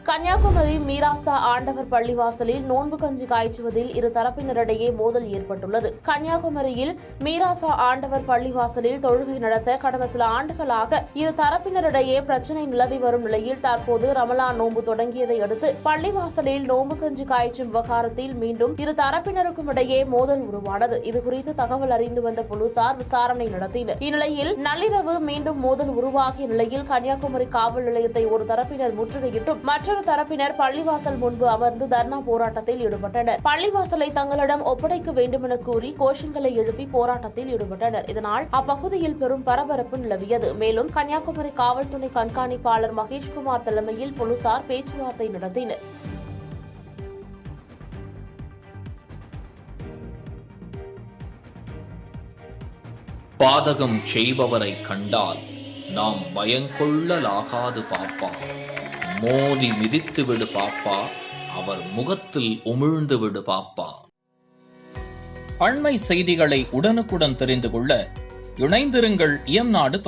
கன்னியாகுமரி மீராசா ஆண்டவர் பள்ளிவாசலில் நோன்பு கஞ்சி காய்ச்சுவதில் இரு தரப்பினரிடையே மோதல் ஏற்பட்டுள்ளது. கன்னியாகுமரியில் மீராசா ஆண்டவர் பள்ளிவாசலில் தொழுகை நடத்த கடந்த சில ஆண்டுகளாக இரு தரப்பினரிடையே பிரச்சினை நிலவி வரும் நிலையில் தற்போது ரமலான் நோன்பு தொடங்கியதை அடுத்து பள்ளிவாசலில் நோன்பு கஞ்சி காய்ச்சும் விவகாரத்தில் மீண்டும் இரு தரப்பினருக்கும் இடையே மோதல் உருவானது. இதுகுறித்து தகவல் அறிந்து வந்த போலீசார் விசாரணை நடத்தினர். இந்நிலையில் நள்ளிரவு மீண்டும் மோதல் உருவாகிய நிலையில் கன்னியாகுமரி காவல் நிலையத்தை ஒரு தரப்பினர் முற்றுகையிட்டும் மற்றொரு தரப்பினர் பள்ளிவாசல் முன்பு அமர்ந்து தர்ணா போராட்டத்தில் ஈடுபட்டனர். பள்ளிவாசலை தங்களிடம் ஒப்படைக்க வேண்டுமென கூறி கோஷங்களை எழுப்பி போராட்டத்தில் ஈடுபட்டனர். இதனால் அப்பகுதியில் பெரும் பரபரப்பு நிலவியது. மேலும் கன்னியாகுமரி காவல்துறை கண்காணிப்பாளர் மகேஷ்குமார் தலைமையில் போலீசார் பேச்சுவார்த்தை நடத்தினர். பாதகம் செய்பவரை கண்டால் நாம் பயங்கொள்ளலாகாது பாப்பா, மோதி மிதித்து விடு பாப்பா, அவர் முகத்தில் உமிழ்ந்து விடு பாப்பா. அண்மை செய்திகளை உடனுக்குடன் தெரிந்து கொள்ள இணைந்திருங்கள் இயம்நாடு